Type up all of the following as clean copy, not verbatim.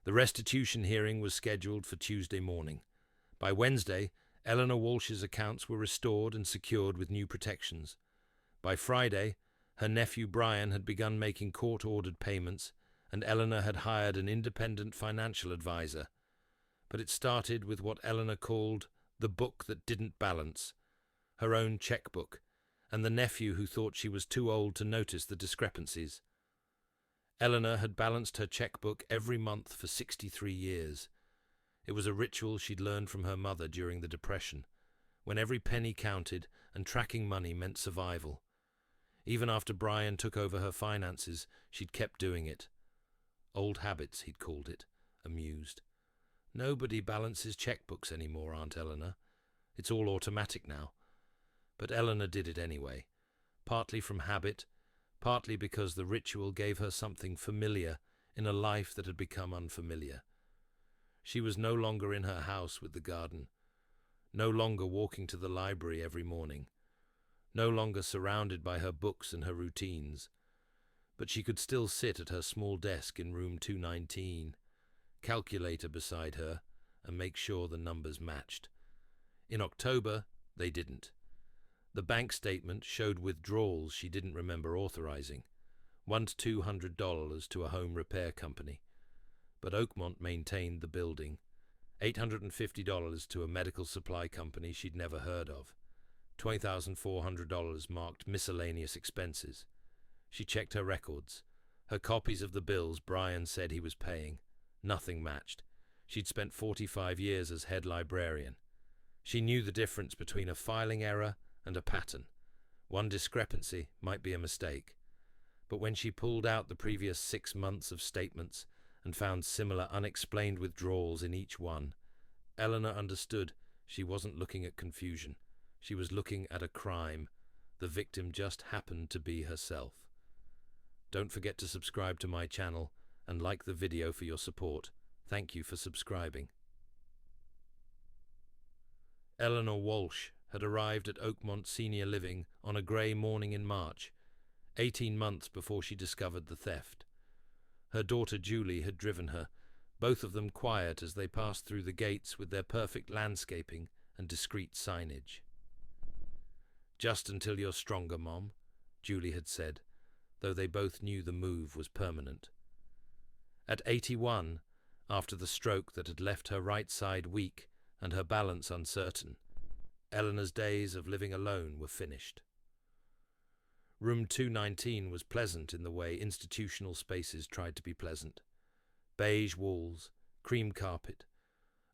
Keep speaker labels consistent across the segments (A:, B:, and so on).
A: The restitution hearing was scheduled for Tuesday morning. By Wednesday, Eleanor Walsh's accounts were restored and secured with new protections. By Friday, her nephew Brian had begun making court-ordered payments, and Eleanor had hired an independent financial advisor. But it started with what Eleanor called the book that didn't balance, her own checkbook, and the nephew who thought she was too old to notice the discrepancies. Eleanor had balanced her checkbook every month for 63 years. It was a ritual she'd learned from her mother during the Depression, when every penny counted and tracking money meant survival. Even after Brian took over her finances, she'd kept doing it. Old habits, he'd called it, amused. Nobody balances checkbooks anymore, Aunt Eleanor. It's all automatic now. But Eleanor did it anyway, partly from habit, partly because the ritual gave her something familiar in a life that had become unfamiliar. She was no longer in her house with the garden, no longer walking to the library every morning, no longer surrounded by her books and her routines, but she could still sit at her small desk in room 219, calculator beside her, and make sure the numbers matched. In October, they didn't. The bank statement showed withdrawals she didn't remember authorizing, $100 to $200 to a home repair company. But Oakmont maintained the building, $850 to a medical supply company she'd never heard of, $20,400 marked miscellaneous expenses. She checked her records. Her copies of the bills Brian said he was paying. Nothing matched. She'd spent 45 years as head librarian. She knew the difference between a filing error and a pattern. One discrepancy might be a mistake. But when she pulled out the previous 6 months of statements and found similar unexplained withdrawals in each one, Eleanor understood she wasn't looking at confusion. She was looking at a crime. The victim just happened to be herself. Don't forget to subscribe to my channel and like the video for your support. Thank you for subscribing. Eleanor Walsh had arrived at Oakmont Senior Living on a grey morning in March, 18 months before she discovered the theft. Her daughter Julie had driven her, both of them quiet as they passed through the gates with their perfect landscaping and discreet signage. "Just until you're stronger, Mom," Julie had said, though they both knew the move was permanent. At 81, after the stroke that had left her right side weak and her balance uncertain, Eleanor's days of living alone were finished. Room 219 was pleasant in the way institutional spaces tried to be pleasant. Beige walls, cream carpet,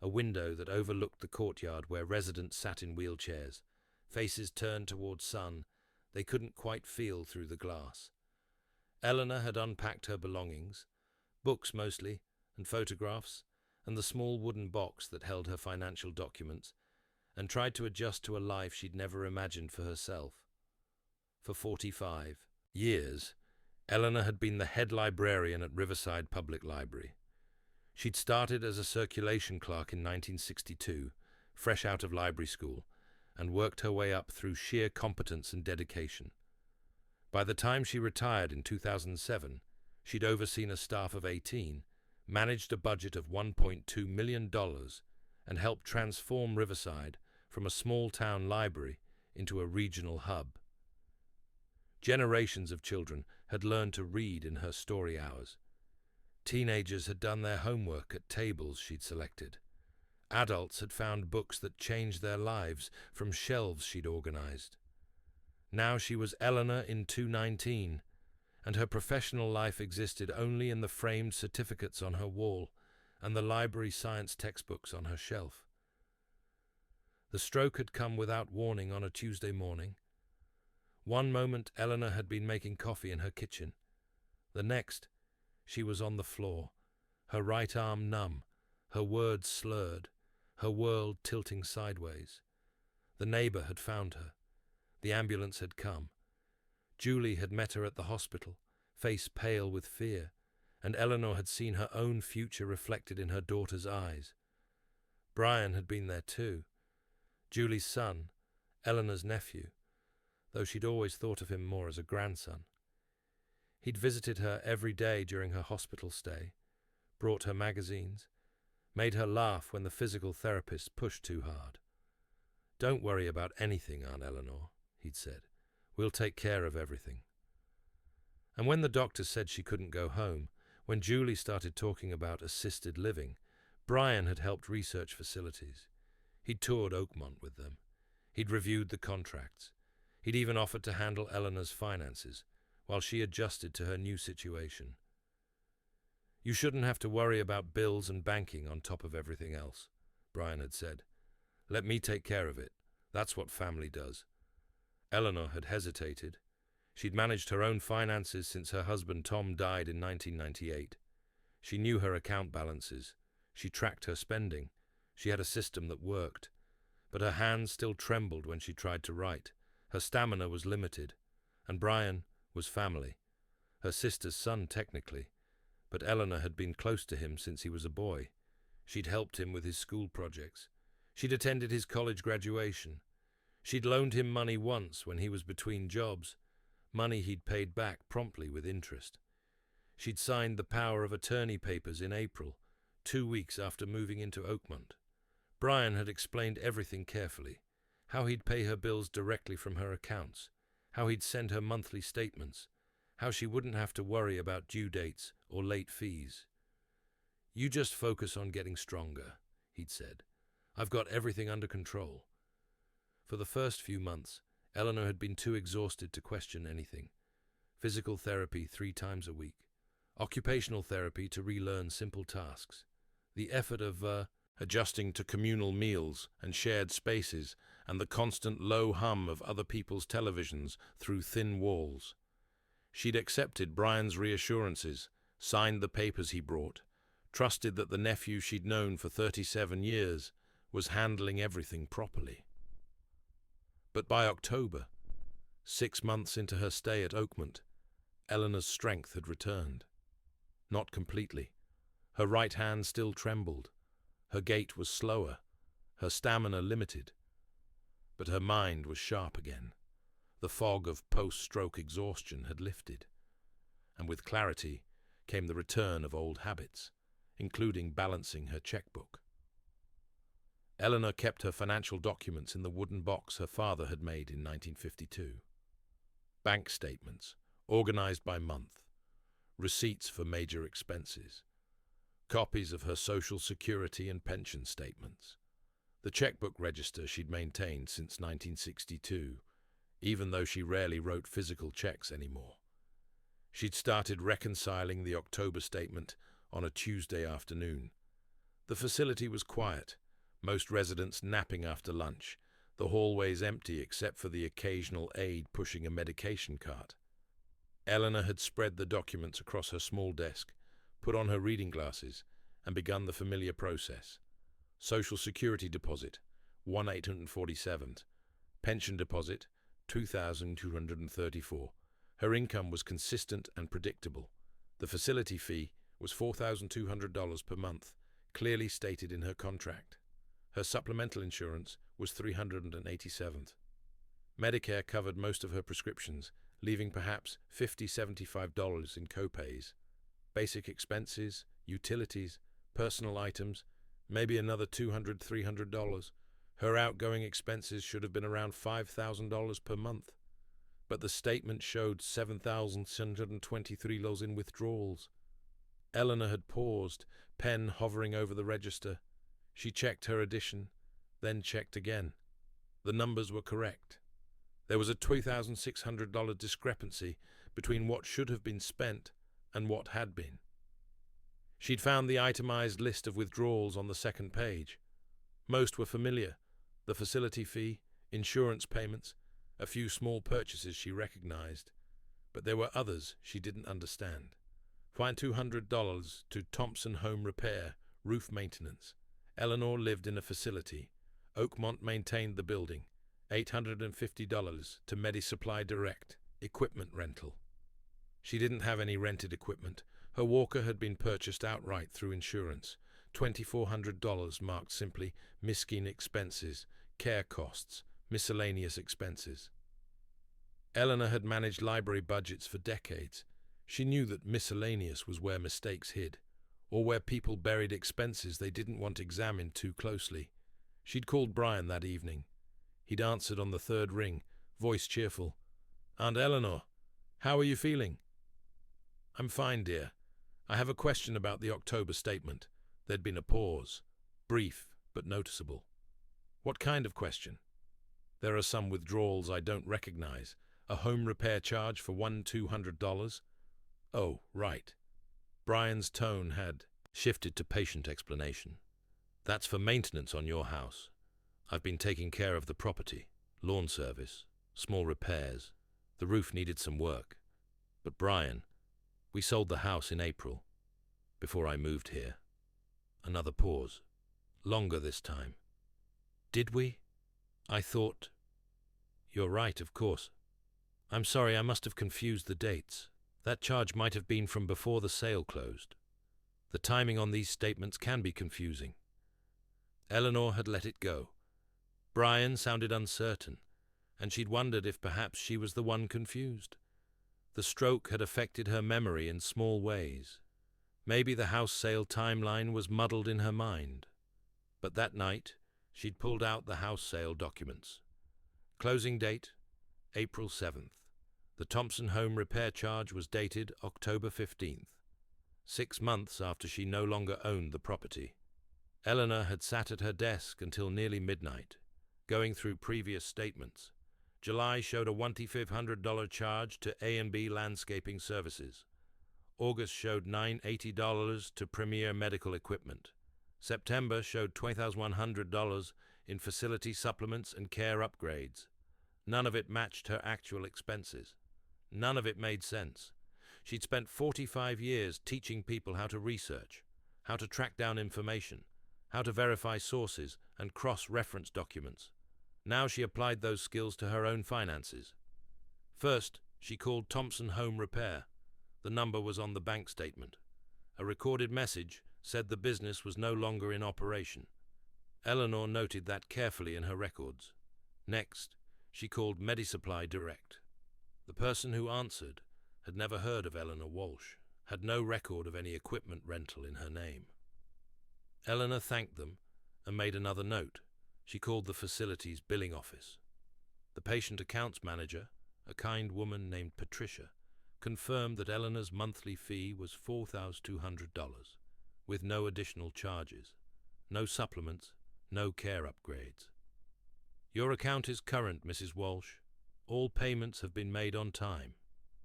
A: a window that overlooked the courtyard where residents sat in wheelchairs, faces turned towards sun they couldn't quite feel through the glass. Eleanor had unpacked her belongings, books mostly, and photographs, and the small wooden box that held her financial documents, and tried to adjust to a life she'd never imagined for herself. For 45 years, Eleanor had been the head librarian at Riverside Public Library. She'd started as a circulation clerk in 1962, fresh out of library school, and worked her way up through sheer competence and dedication. By the time she retired in 2007, she'd overseen a staff of 18, managed a budget of $1.2 million, and helped transform Riverside from a small-town library into a regional hub. Generations of children had learned to read in her story hours. Teenagers had done their homework at tables she'd selected. Adults had found books that changed their lives from shelves she'd organized. Now she was Eleanor in 219, and her professional life existed only in the framed certificates on her wall and the library science textbooks on her shelf. The stroke had come without warning on a Tuesday morning. One moment Eleanor had been making coffee in her kitchen. The next, she was on the floor, her right arm numb, her words slurred, her world tilting sideways. The neighbor had found her. The ambulance had come. Julie had met her at the hospital, face pale with fear, and Eleanor had seen her own future reflected in her daughter's eyes. Brian had been there too. Julie's son, Eleanor's nephew, though she'd always thought of him more as a grandson. He'd visited her every day during her hospital stay, brought her magazines, made her laugh when the physical therapist pushed too hard. "Don't worry about anything, Aunt Eleanor," he'd said. "We'll take care of everything." And when the doctor said she couldn't go home, when Julie started talking about assisted living, Brian had helped research facilities. He'd toured Oakmont with them. He'd reviewed the contracts. He'd even offered to handle Eleanor's finances while she adjusted to her new situation. "You shouldn't have to worry about bills and banking on top of everything else," Brian had said. "Let me take care of it. That's what family does." Eleanor had hesitated. She'd managed her own finances since her husband Tom died in 1998. She knew her account balances. She tracked her spending. She had a system that worked. But her hands still trembled when she tried to write. Her stamina was limited. And Brian was family. Her sister's son, technically. But Eleanor had been close to him since he was a boy. She'd helped him with his school projects. She'd attended his college graduation. She'd loaned him money once when he was between jobs, money he'd paid back promptly with interest. She'd signed the power of attorney papers in April, 2 weeks after moving into Oakmont. Brian had explained everything carefully, how he'd pay her bills directly from her accounts, how he'd send her monthly statements, how she wouldn't have to worry about due dates or late fees. "You just focus on getting stronger," he'd said. "I've got everything under control." For the first few months, Eleanor had been too exhausted to question anything. Physical therapy 3 times a week. Occupational therapy to relearn simple tasks. The effort of adjusting to communal meals and shared spaces and the constant low hum of other people's televisions through thin walls. She'd accepted Brian's reassurances, signed the papers he brought, trusted that the nephew she'd known for 37 years was handling everything properly. But by October, 6 months into her stay at Oakmont, Eleanor's strength had returned. Not completely. Her right hand still trembled. Her gait was slower, her stamina limited. But her mind was sharp again. The fog of post-stroke exhaustion had lifted. And with clarity came the return of old habits, including balancing her checkbook. Eleanor kept her financial documents in the wooden box her father had made in 1952. Bank statements, organized by month. Receipts for major expenses. Copies of her Social Security and pension statements. The checkbook register she'd maintained since 1962, even though she rarely wrote physical checks anymore. She'd started reconciling the October statement on a Tuesday afternoon. The facility was quiet, most residents napping after lunch, the hallways empty except for the occasional aide pushing a medication cart. Eleanor had spread the documents across her small desk, put on her reading glasses, and begun the familiar process. Social Security deposit, 1,847. Pension deposit, 2,234. Her income was consistent and predictable. The facility fee was $4,200 per month, clearly stated in her contract. Her supplemental insurance was $387. Medicare covered most of her prescriptions, leaving perhaps $50–75 in copays. Basic expenses, utilities, personal items, maybe another $200–300. Her outgoing expenses should have been around $5,000 per month. But the statement showed $7,623 in withdrawals. Eleanor had paused, pen hovering over the register. She checked her addition, then checked again. The numbers were correct. There was a $2,600 discrepancy between what should have been spent and what had been. She'd found the itemized list of withdrawals on the second page. Most were familiar: the facility fee, insurance payments, a few small purchases she recognized. But there were others she didn't understand. Find $200 to Thompson Home Repair, roof maintenance. Eleanor lived in a facility. Oakmont maintained the building. $850 to MediSupply Direct, equipment rental. She didn't have any rented equipment. Her walker had been purchased outright through insurance. $2,400 marked simply miskin expenses, care costs, miscellaneous expenses. Eleanor had managed library budgets for decades. She knew that miscellaneous was where mistakes hid. or where people buried expenses they didn't want examined too closely. She'd called Brian that evening. He'd answered on the third ring, voice cheerful. "Aunt Eleanor, how are you feeling?" "I'm fine, dear. I have a question about the October statement." There'd been a pause, brief but noticeable. "What kind of question?" "There are some withdrawals I don't recognize. A home repair charge for $200. "Oh, right." Brian's tone had shifted to patient explanation. "That's for maintenance on your house. I've been taking care of the property, lawn service, small repairs. The roof needed some work. But Brian, we sold the house in April, before I moved here." Another pause, longer this time. "Did we? I thought—" "You're right, of course. I'm sorry, I must have confused the dates. That charge might have been from before the sale closed. The timing on these statements can be confusing." Eleanor had let it go. Brian sounded uncertain, and she'd wondered if perhaps she was the one confused. The stroke had affected her memory in small ways. Maybe the house sale timeline was muddled in her mind. But that night, she'd pulled out the house sale documents. Closing date, April 7th. The Thompson home repair charge was dated October 15th, 6 months after she no longer owned the property. Eleanor had sat at her desk until nearly midnight, going through previous statements. July showed a $1,500 charge to A&B Landscaping Services. August showed $980 to Premier Medical Equipment. September showed $2,100 in facility supplements and care upgrades. None of it matched her actual expenses. None of it made sense. She'd spent 45 years teaching people how to research, how to track down information, how to verify sources and cross-reference documents. Now she applied those skills to her own finances. First, she called Thompson Home Repair. The number was on the bank statement. A recorded message said the business was no longer in operation. Eleanor noted that carefully in her records. Next, she called MediSupply Direct. The person who answered had never heard of Eleanor Walsh, had no record of any equipment rental in her name. Eleanor thanked them and made another note. She called the facility's billing office. The patient accounts manager, a kind woman named Patricia, confirmed that Eleanor's monthly fee was $4,200, with no additional charges, no supplements, no care upgrades. "Your account is current, Mrs. Walsh. All payments have been made on time."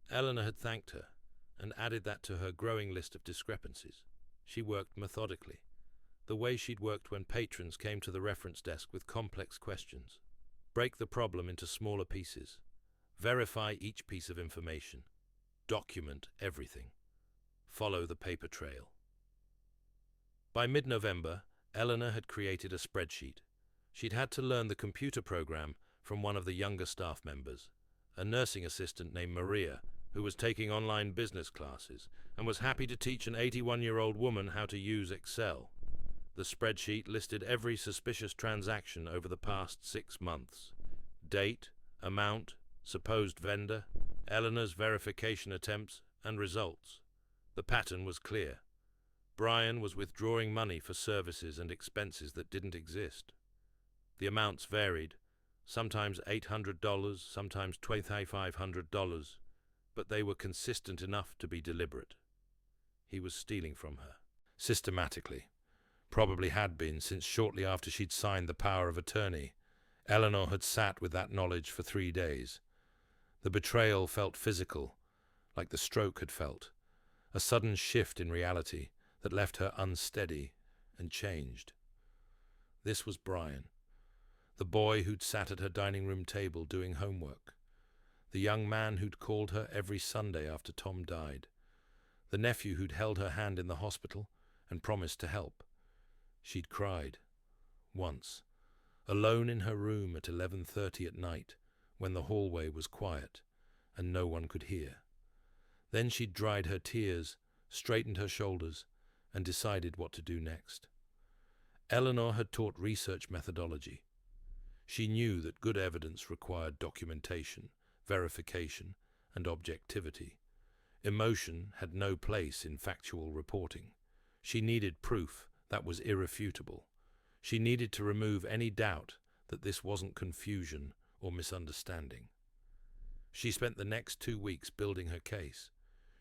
A: Eleanor had thanked her and added that to her growing list of discrepancies. She worked methodically, the way she'd worked when patrons came to the reference desk with complex questions. Break the problem into smaller pieces. Verify each piece of information. Document everything. Follow the paper trail. By mid-November, Eleanor had created a spreadsheet. She'd had to learn the computer program from one of the younger staff members, a nursing assistant named Maria, who was taking online business classes and was happy to teach an 81-year-old woman how to use Excel. The spreadsheet listed every suspicious transaction over the past 6 months. Date, amount, supposed vendor, Eleanor's verification attempts, and results. The pattern was clear. Brian was withdrawing money for services and expenses that didn't exist. The amounts varied, sometimes $800, sometimes $2,500, but they were consistent enough to be deliberate. He was stealing from her, systematically. Probably had been since shortly after she'd signed the power of attorney. Eleanor had sat with that knowledge for 3 days. The betrayal felt physical, like the stroke had felt, a sudden shift in reality that left her unsteady and changed. This was Brian, the boy who'd sat at her dining room table doing homework, the young man who'd called her every Sunday after Tom died, the nephew who'd held her hand in the hospital and promised to help. She'd cried, once, alone in her room at 11:30 at night, when the hallway was quiet and no one could hear. Then she'd dried her tears, straightened her shoulders, and decided what to do next. Eleanor had taught research methodology. She knew that good evidence required documentation, verification, and objectivity. Emotion had no place in factual reporting. She needed proof that was irrefutable. She needed to remove any doubt that this wasn't confusion or misunderstanding. She spent the next 2 weeks building her case.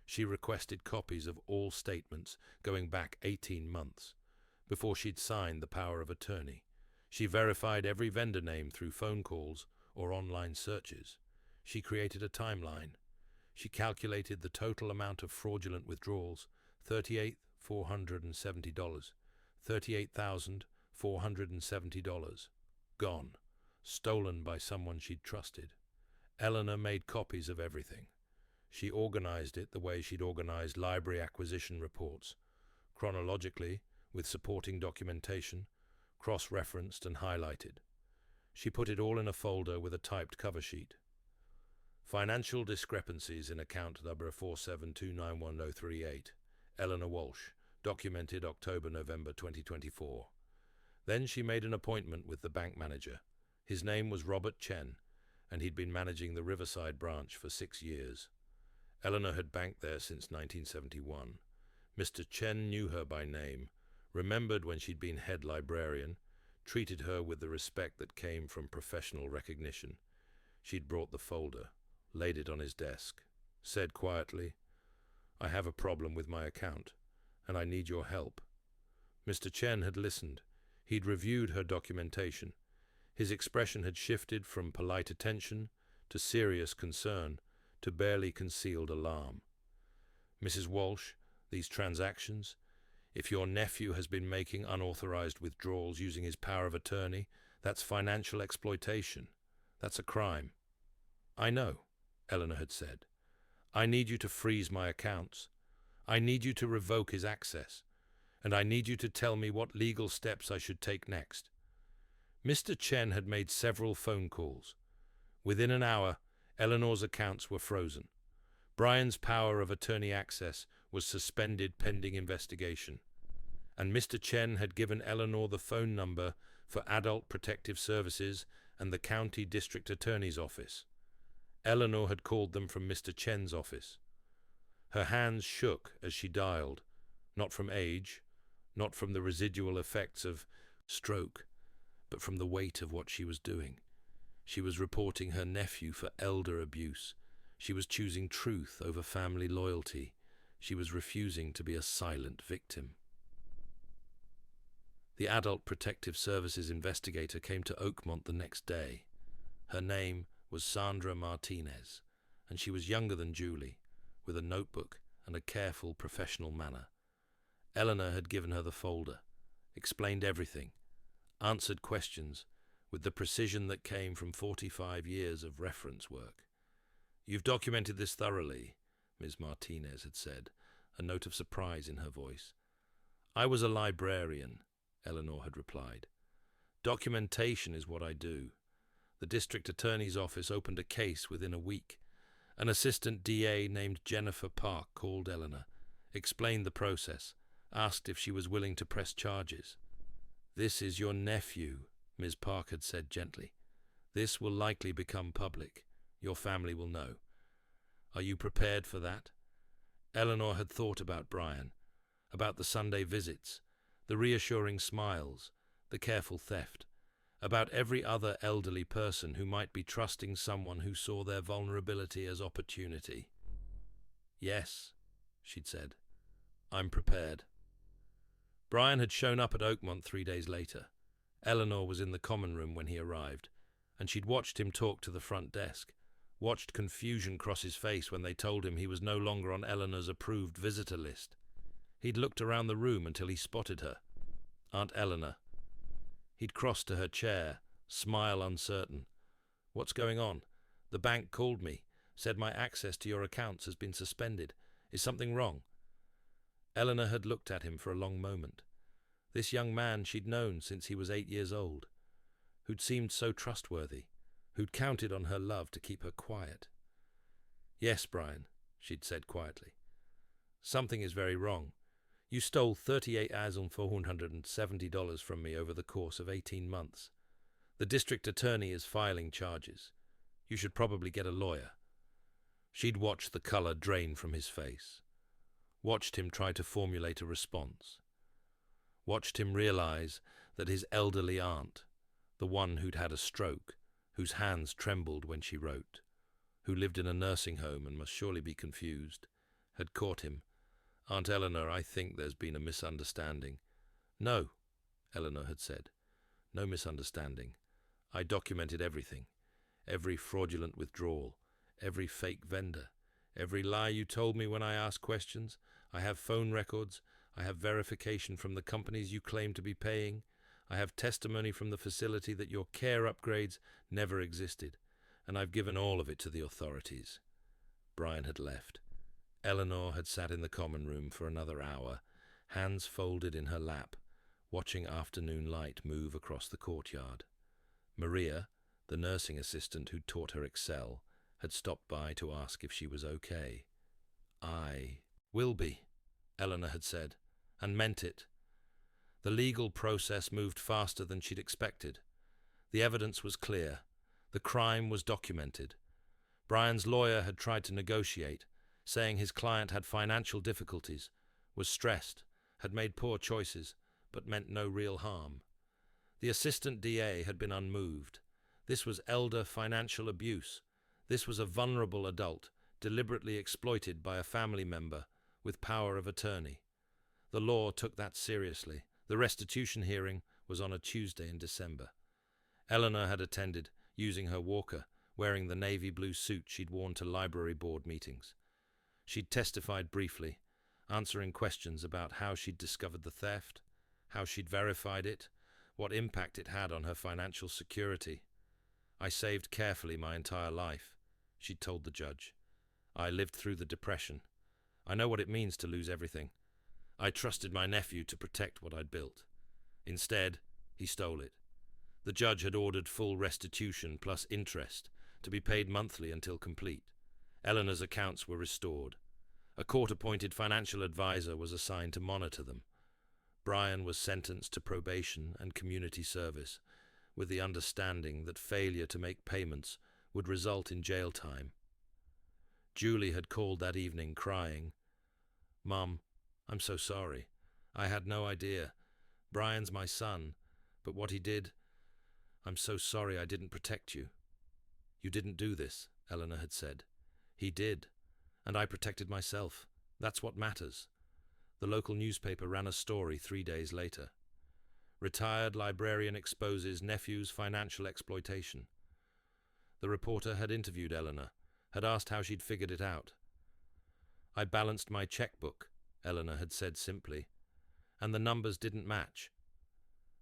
A: She requested copies of all statements going back 18 months before she'd signed the power of attorney. She verified every vendor name through phone calls or online searches. She created a timeline. She calculated the total amount of fraudulent withdrawals, $38,470. $38,470. Gone. Stolen by someone she'd trusted. Eleanor made copies of everything. She organized it the way she'd organized library acquisition reports, chronologically, with supporting documentation, cross-referenced and highlighted. She put it all in a folder with a typed cover sheet. Financial discrepancies in account number 4729138. Eleanor Walsh. Documented October-November 2024. Then she made an appointment with the bank manager. His name was Robert Chen, and he'd been managing the Riverside branch for 6 years. Eleanor had banked there since 1971. Mr. Chen knew her by name, remembered when she'd been head librarian, treated her with the respect that came from professional recognition. She'd brought the folder, laid it on his desk, said quietly, "I have a problem with my account, and I need your help." Mr. Chen had listened. He'd reviewed her documentation. His expression had shifted from polite attention to serious concern to barely concealed alarm. "Mrs. Walsh, these transactions, if your nephew has been making unauthorized withdrawals using his power of attorney, that's financial exploitation. That's a crime." "I know," Eleanor had said. "I need you to freeze my accounts. I need you to revoke his access, and I need you to tell me what legal steps I should take next." Mr. Chen had made several phone calls. Within an hour, Eleanor's accounts were frozen. Brian's power of attorney access was suspended pending investigation, and Mr. Chen had given Eleanor the phone number for Adult Protective Services and the County District Attorney's office. Eleanor had called them from Mr. Chen's office. Her hands shook as she dialed, not from age, not from the residual effects of stroke, but from the weight of what she was doing. She was reporting her nephew for elder abuse. She was choosing truth over family loyalty. She was refusing to be a silent victim. The Adult Protective Services investigator came to Oakmont the next day. Her name was Sandra Martinez, and she was younger than Julie, with a notebook and a careful professional manner. Eleanor had given her the folder, explained everything, answered questions with the precision that came from 45 years of reference work. "You've documented this thoroughly," Ms. Martinez had said, a note of surprise in her voice. "I was a librarian," Eleanor had replied. "Documentation is what I do." The district attorney's office opened a case within a week. An assistant DA named Jennifer Park called Eleanor, explained the process, asked if she was willing to press charges. "This is your nephew," Ms. Park had said gently. "This will likely become public. Your family will know. Are you prepared for that?" Eleanor had thought about Brian, about the Sunday visits, the reassuring smiles, the careful theft, about every other elderly person who might be trusting someone who saw their vulnerability as opportunity. "Yes," she'd said, "I'm prepared." Brian had shown up at Oakmont 3 days later. Eleanor was in the common room when he arrived, and she'd watched him talk to the front desk, watched confusion cross his face when they told him he was no longer on Eleanor's approved visitor list. He'd looked around the room until he spotted her. Aunt Eleanor. He'd crossed to her chair, smile uncertain. "What's going on? The bank called me, said my access to your accounts has been suspended. Is something wrong?" Eleanor had looked at him for a long moment. This young man she'd known since he was 8 years old, who'd seemed so trustworthy, who'd counted on her love to keep her quiet. "Yes, Brian," she'd said quietly. "Something is very wrong. You stole $38,470 from me over the course of 18 months. The district attorney is filing charges. You should probably get a lawyer." She'd watched the color drain from his face, watched him try to formulate a response. watched him realize that his elderly aunt, the one who'd had a stroke, whose hands trembled when she wrote, who lived in a nursing home and must surely be confused, had caught him. "Aunt Eleanor, I think there's been a misunderstanding." "No," Eleanor had said. "No misunderstanding. I documented everything. Every fraudulent withdrawal, every fake vendor, every lie you told me when I asked questions. I have phone records. I have verification from the companies you claim to be paying. I have testimony from the facility that your care upgrades never existed, and I've given all of it to the authorities." Brian had left. Eleanor had sat in the common room for another hour, hands folded in her lap, watching afternoon light move across the courtyard. Maria, the nursing assistant who taught her Excel, had stopped by to ask if she was okay. "I will be," Eleanor had said, and meant it. The legal process moved faster than she'd expected. The evidence was clear. The crime was documented. Brian's lawyer had tried to negotiate, saying his client had financial difficulties, was stressed, had made poor choices, but meant no real harm. The assistant DA had been unmoved. This was elder financial abuse. This was a vulnerable adult, deliberately exploited by a family member with power of attorney. The law took that seriously. The restitution hearing was on a Tuesday in December. Eleanor had attended, using her walker, wearing the navy blue suit she'd worn to library board meetings. She'd testified briefly, answering questions about how she'd discovered the theft, how she'd verified it, what impact it had on her financial security. "I saved carefully my entire life," she'd told the judge. "I lived through the Depression. I know what it means to lose everything. I trusted my nephew to protect what I'd built. Instead, he stole it." The judge had ordered full restitution plus interest to be paid monthly until complete. Eleanor's accounts were restored. A court-appointed financial advisor was assigned to monitor them. Brian was sentenced to probation and community service, with the understanding that failure to make payments would result in jail time. Julie had called that evening crying, "Mum, I'm so sorry. I had no idea. Brian's my son, but what he did, I'm so sorry I didn't protect you." "You didn't do this," Eleanor had said. "He did, and I protected myself. That's what matters." The local newspaper ran a story 3 days later. "Retired librarian exposes nephew's financial exploitation." The reporter had interviewed Eleanor, had asked how she'd figured it out. "I balanced my checkbook," Eleanor had said simply, "and the numbers didn't match."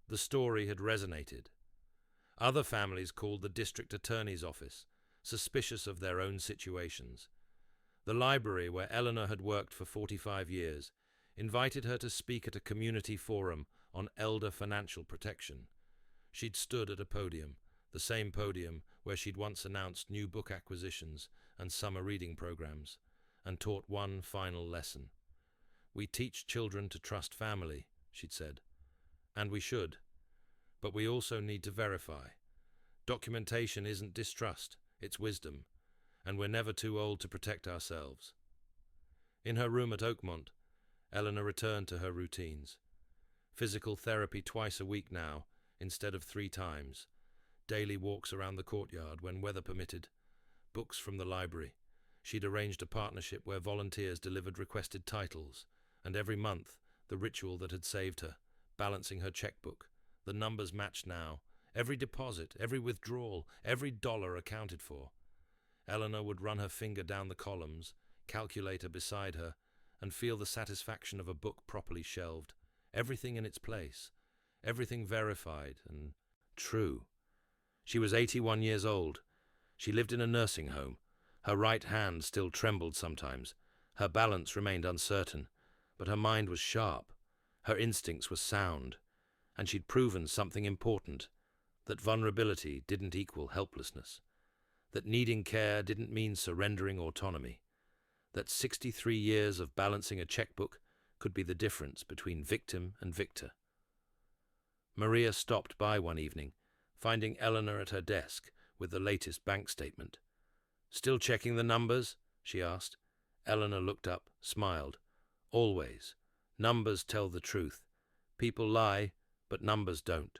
A: The story had resonated. Other families called the district attorney's office, suspicious of their own situations. The library, where Eleanor had worked for 45 years, invited her to speak at a community forum on elder financial protection. She'd stood at a podium, the same podium where she'd once announced new book acquisitions and summer reading programs, and taught one final lesson. "We teach children to trust family," she'd said, "and we should. But we also need to verify. Documentation isn't distrust, it's wisdom, and we're never too old to protect ourselves." In her room at Oakmont, Eleanor returned to her routines. Physical therapy twice a week now, instead of 3 times. Daily walks around the courtyard when weather permitted. Books from the library. She'd arranged a partnership where volunteers delivered requested titles, and every month, the ritual that had saved her, balancing her checkbook. The numbers matched now. Every deposit, every withdrawal, every dollar accounted for. Eleanor would run her finger down the columns, calculator beside her, and feel the satisfaction of a book properly shelved. Everything in its place. Everything verified and true. She was 81 years old. She lived in a nursing home. Her right hand still trembled sometimes. Her balance remained uncertain, but her mind was sharp. Her instincts were sound. And she'd proven something important, that vulnerability didn't equal helplessness, that needing care didn't mean surrendering autonomy, that 63 years of balancing a checkbook could be the difference between victim and victor. Maria stopped by one evening, finding Eleanor at her desk with the latest bank statement. "Still checking the numbers?" she asked. Eleanor looked up, smiled. "Always. Numbers tell the truth. People lie, but numbers don't.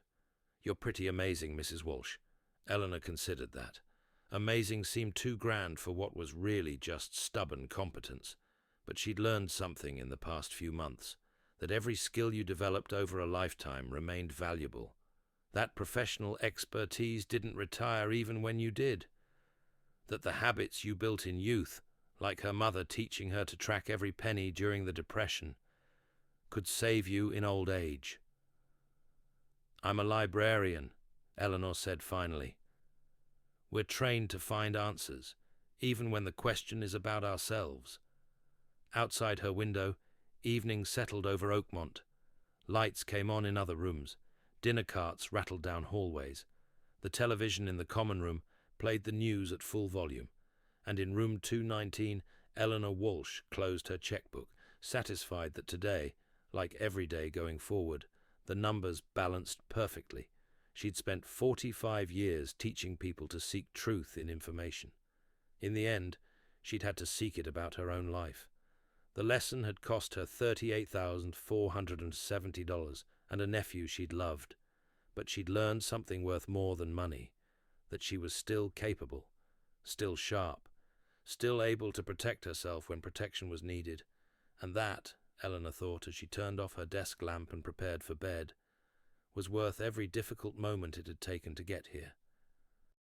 A: You're pretty amazing, Mrs. Walsh. Eleanor considered that. Amazing seemed too grand for what was really just stubborn competence. But she'd learned something in the past few months, that every skill you developed over a lifetime remained valuable. That professional expertise didn't retire even when you did. That the habits you built in youth, like her mother teaching her to track every penny during the Depression, could save you in old age. "I'm a librarian," Eleanor said finally. "We're trained to find answers, even when the question is about ourselves." Outside her window, evening settled over Oakmont. Lights came on in other rooms. Dinner carts rattled down hallways. The television in the common room played the news at full volume. And in room 219, Eleanor Walsh closed her checkbook, satisfied that today, like every day going forward, the numbers balanced perfectly. She'd spent 45 years teaching people to seek truth in information. In the end, she'd had to seek it about her own life. The lesson had cost her $38,470 and a nephew she'd loved. But she'd learned something worth more than money, that she was still capable, still sharp, still able to protect herself when protection was needed. And that, Eleanor thought as she turned off her desk lamp and prepared for bed, was worth every difficult moment it had taken to get here.